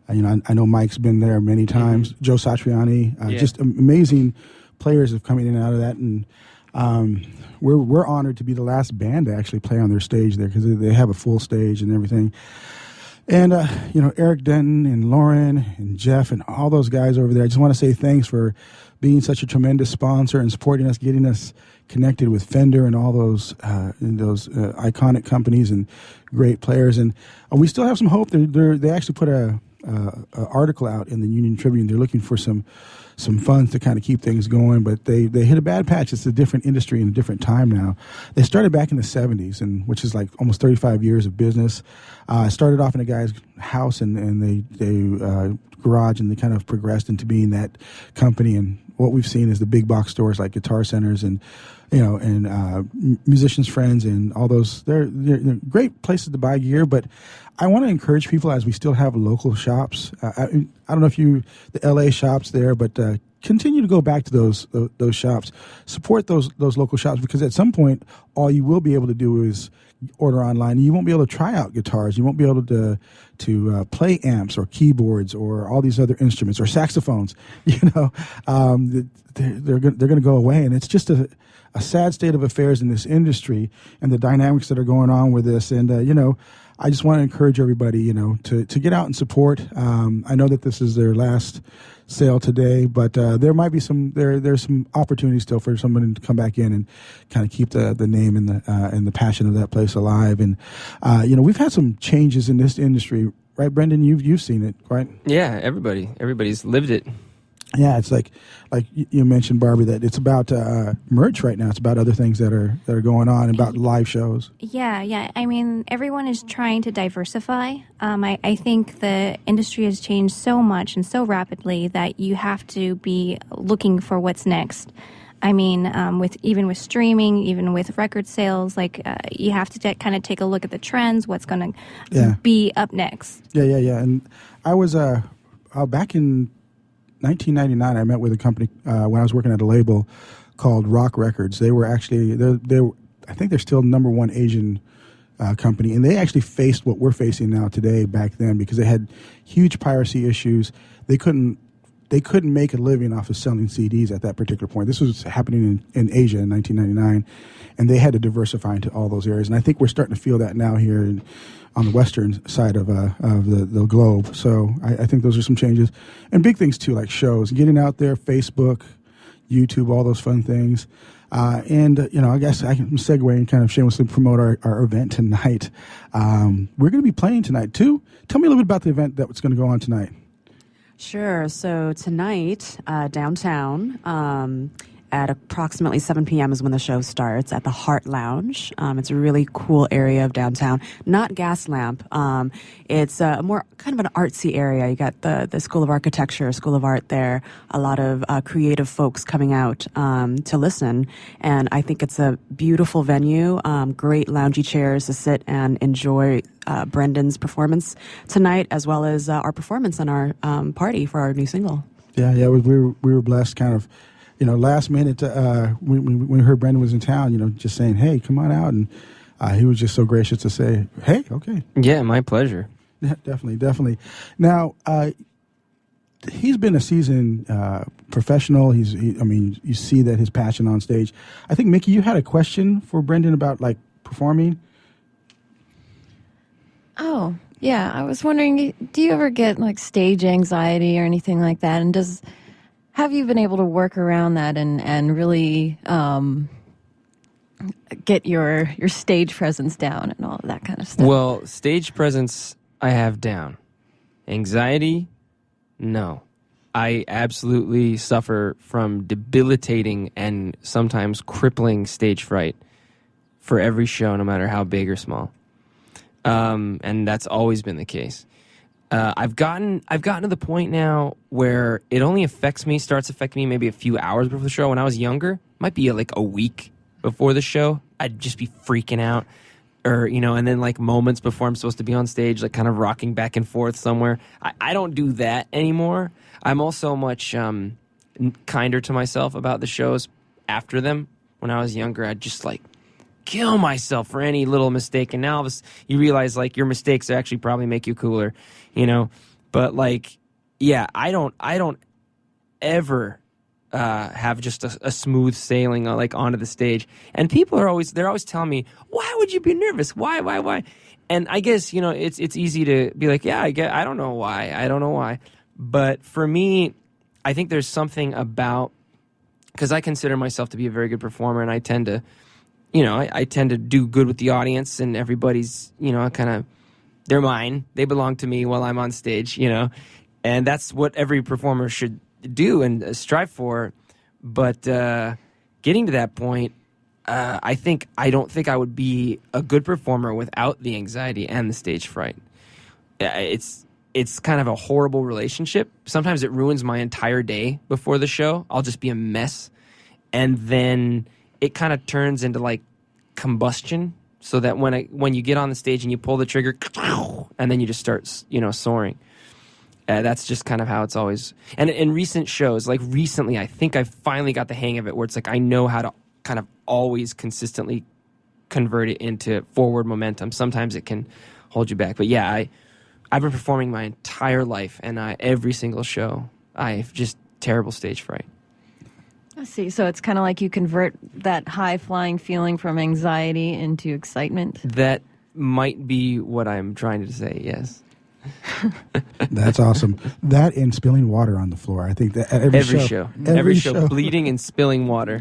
I know Mike's been there many times. Mm-hmm. Joe Satriani, just amazing players have come in and out of that, and we're honored to be the last band to actually play on their stage there, because they have a full stage and everything. And Eric Denton and Lauren and Jeff and all those guys over there, I just want to say thanks for being such a tremendous sponsor and supporting us, getting us connected with Fender and all those iconic companies and great players. And we still have some hope. They actually put a article out in the Union Tribune. They're looking for some funds to kind of keep things going, but they hit a bad patch. It's a different industry and a different time now. They started back in the 70s, which is like almost 35 years of business. Started off in a guy's house and they garage, and they kind of progressed into being that company. And what we've seen is the big box stores like Guitar Centers and Musicians Friends and all those. They're great places to buy gear, but I want to encourage people, as we still have local shops. I don't know if the LA shops there, but continue to go back to those shops. Support those local shops, because at some point, all you will be able to do is order online. You won't be able to try out guitars. You won't be able to play amps or keyboards or all these other instruments or saxophones. They're going to go away, and it's just a sad state of affairs in this industry and the dynamics that are going on with this. And I just want to encourage everybody, to get out and support. I know that this is their last sale today, but there might be there's some opportunities still for someone to come back in and kind of keep the name and the passion of that place alive. And we've had some changes in this industry, right, Brendan? You've seen it, right? Yeah, everybody's lived it. Yeah, it's like you mentioned, Barbie, that it's about merch right now. It's about other things that are going on, about live shows. Yeah. I mean, everyone is trying to diversify. I think the industry has changed so much and so rapidly that you have to be looking for what's next. I mean, with streaming, even with record sales, you have to kind of take a look at the trends, what's going to be up next. Yeah. And I was back in 1999, I met with a company when I was working at a label called Rock Records. They were actually, I think they're still number one Asian company, and they actually faced what we're facing now today back then, because they had huge piracy issues. They couldn't make a living off of selling CDs at that particular point. This was happening in Asia in 1999, and they had to diversify into all those areas. And I think we're starting to feel that now here on the western side of the globe. So I think those are some changes. And big things, too, like shows, getting out there, Facebook, YouTube, all those fun things. I guess I can segue and kind of shamelessly promote our event tonight. We're going to be playing tonight, too. Tell me a little bit about the event that's going to go on tonight. Sure. So tonight, downtown, at approximately 7 p.m. is when the show starts at the Heart Lounge. It's a really cool area of downtown. Not Gaslamp. It's a more kind of an artsy area. You got the School of Architecture, School of Art there. A lot of creative folks coming out to listen. And I think it's a beautiful venue. Great loungy chairs to sit and enjoy Brendan's performance tonight, as well as our performance on our party for our new single. Yeah, we were blessed, kind of, last minute. When we heard Brendan was in town, just saying, "Hey, come on out," and he was just so gracious to say, "Hey, okay." Yeah, my pleasure. Yeah, definitely. Now, he's been a seasoned professional. You see that his passion on stage. I think Mickey, you had a question for Brendan about like performing. Oh, yeah. I was wondering, do you ever get like stage anxiety or anything like that? And have you been able to work around that and really get your stage presence down and all of that kind of stuff? Well, stage presence I have down. Anxiety, no. I absolutely suffer from debilitating and sometimes crippling stage fright for every show, no matter how big or small. And that's always been the case. I've gotten to the point now where it only starts affecting me maybe a few hours before the show. When I was younger, might be like a week before the show, I'd just be freaking out. Or, and then like moments before I'm supposed to be on stage, like kind of rocking back and forth somewhere. I don't do that anymore. I'm also much kinder to myself about the shows after them. When I was younger, I'd just like kill myself for any little mistake, and now you realize like your mistakes actually probably make you cooler, But like, yeah, I don't ever have just a smooth sailing like onto the stage. And people they're always telling me, why would you be nervous? Why? And I guess it's easy to be like, yeah, I don't know why. But for me, I think there's something about, because I consider myself to be a very good performer, and I tend to. I tend to do good with the audience, and everybody's, kind of, they're mine. They belong to me while I'm on stage, and that's what every performer should do and strive for. But getting to that point, I don't think I would be a good performer without the anxiety and the stage fright. It's kind of a horrible relationship. Sometimes it ruins my entire day before the show. I'll just be a mess, and then it kind of turns into like combustion, so that when you get on the stage and you pull the trigger, and then you just start, soaring. That's just kind of how it's always. And in recent shows, like recently, I think I finally got the hang of it, where it's like I know how to kind of always consistently convert it into forward momentum. Sometimes it can hold you back, but yeah, I've been performing my entire life, and every single show, I've just terrible stage fright. I see. So it's kind of like you convert that high-flying feeling from anxiety into excitement. That might be what I'm trying to say, yes. That's awesome. That and spilling water on the floor. I think that every show. Every show, bleeding and spilling water.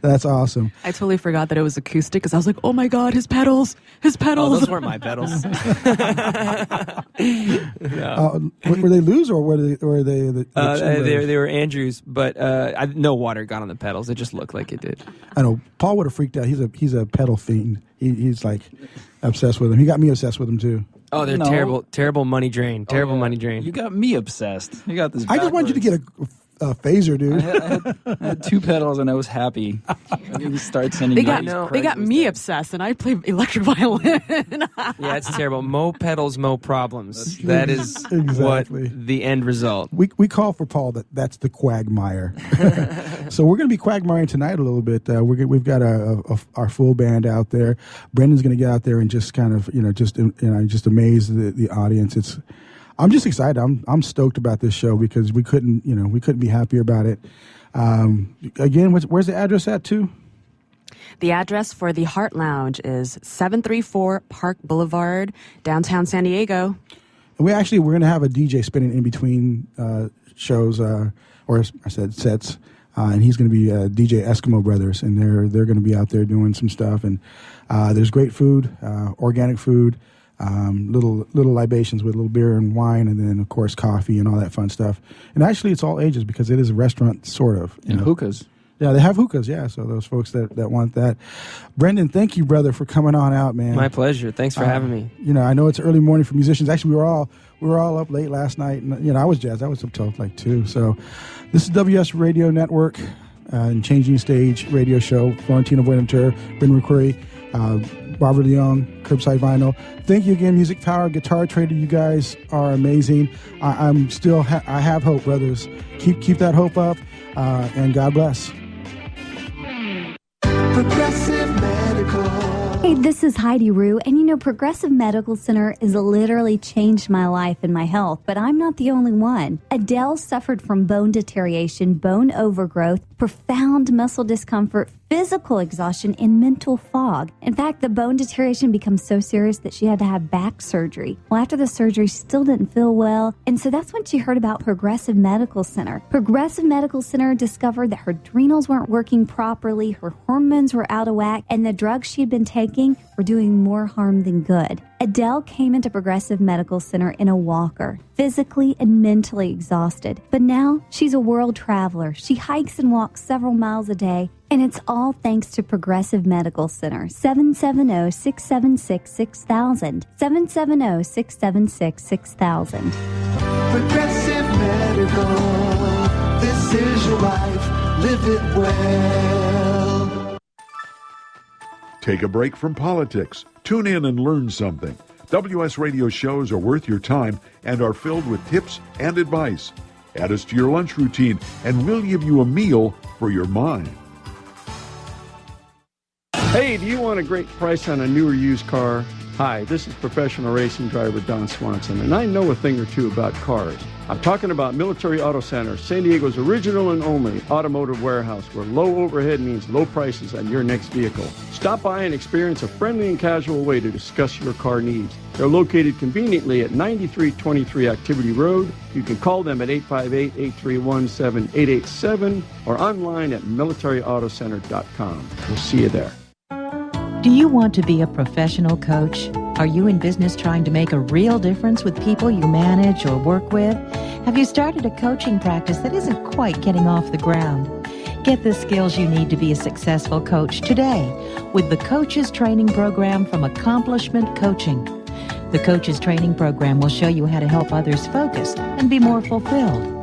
That's awesome. I totally forgot that it was acoustic, because I was like, oh my God, his pedals. Oh, those weren't my pedals. No. Were they loose, or were they they were Andrew's, but no water got on the pedals. It just looked like it did. I know. Paul would have freaked out. He's a pedal fiend. He's like obsessed with them. He got me obsessed with them too. Oh, they're terrible money drain. Terrible money drain. You got me obsessed. You got this. I just wanted you to get a phaser, dude. I had two pedals and I was happy. And you start sending. They got me obsessed, and I play electric violin. Yeah, it's terrible. Mo pedals, mo problems. That is exactly what the end result. We call for Paul that's the quagmire. So we're going to be quagmiring tonight a little bit. We've got our full band out there. Brendan's going to get out there and just kind of just amaze the audience. I'm just excited. I'm stoked about this show, because we couldn't be happier about it. Again, where's the address at too? The address for the Heart Lounge is 734 Park Boulevard, downtown San Diego. And we're going to have a DJ spinning in between shows, or I said sets, and he's going to be DJ Eskimo Brothers, and they're going to be out there doing some stuff. And there's great food, organic food. little libations with a little beer and wine, and then of course coffee and all that fun stuff. And actually, it's all ages because it is a restaurant, sort of. And hookahs. Yeah, they have hookahs. Yeah, so those folks that want that. Brendan, thank you, brother, for coming on out, man. My pleasure. Thanks for having me. I know it's early morning for musicians. Actually, we were all up late last night, and I was jazzed. I was up till like 2. So, this is WS Radio Network and Changing Stage Radio Show. Florentino Buenaventura, Ben McCreary, Robert Leong, Curbside Vinyl. Thank you again, Music Power, Guitar Trader. You guys are amazing. I'm still. I have hope, brothers. Keep that hope up, and God bless. Progressive Medical. Hey, this is Heidi Rue, and Progressive Medical Center has literally changed my life and my health, but I'm not the only one. Adele suffered from bone deterioration, bone overgrowth, profound muscle discomfort, physical exhaustion, and mental fog. In fact, the bone deterioration becomes so serious that she had to have back surgery. Well, after the surgery, she still didn't feel well, and so that's when she heard about Progressive Medical Center. Progressive Medical Center discovered that her adrenals weren't working properly, her hormones were out of whack, and the drugs she had been taking were doing more harm than good. Adele came into Progressive Medical Center in a walker, physically and mentally exhausted. But now she's a world traveler. She hikes and walks several miles a day, and it's all thanks to Progressive Medical Center. 770-676-6000. 770-676-6000. Progressive Medical. This is your life. Live it well. Take a break from politics. Tune in and learn something. WS Radio shows are worth your time and are filled with tips and advice. Add us to your lunch routine, and we'll give you a meal for your mind. Hey, do you want a great price on a new or used car? Hi, this is professional racing driver Don Swanson, and I know a thing or two about cars. I'm talking about Military Auto Center, San Diego's original and only automotive warehouse where low overhead means low prices on your next vehicle. Stop by and experience a friendly and casual way to discuss your car needs. They're located conveniently at 9323 Activity Road. You can call them at 858-831-7887 or online at militaryautocenter.com. We'll see you there. Do you want to be a professional coach? Are you in business trying to make a real difference with people you manage or work with? Have you started a coaching practice that isn't quite getting off the ground? Get the skills you need to be a successful coach today with the Coaches Training Program from Accomplishment Coaching. The Coaches Training Program will show you how to help others focus and be more fulfilled.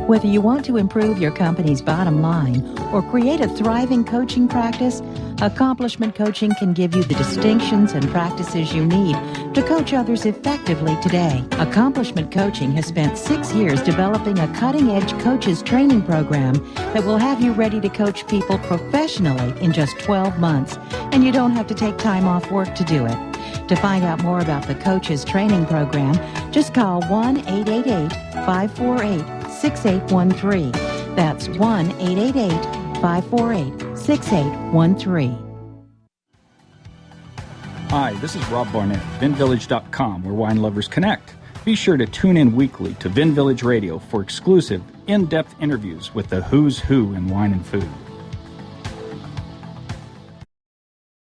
Whether you want to improve your company's bottom line or create a thriving coaching practice, Accomplishment Coaching can give you the distinctions and practices you need to coach others effectively today. Accomplishment Coaching has spent 6 years developing a cutting-edge coaches training program that will have you ready to coach people professionally in just 12 months, and you don't have to take time off work to do it. To find out more about the Coaches Training Program, just call 1-888-548-6813. That's 1-888-548-6813. Hi, this is Rob Barnett, VinVillage.com, where wine lovers connect. Be sure to tune in weekly to Vin Village Radio for exclusive, in-depth interviews with the who's who in wine and food.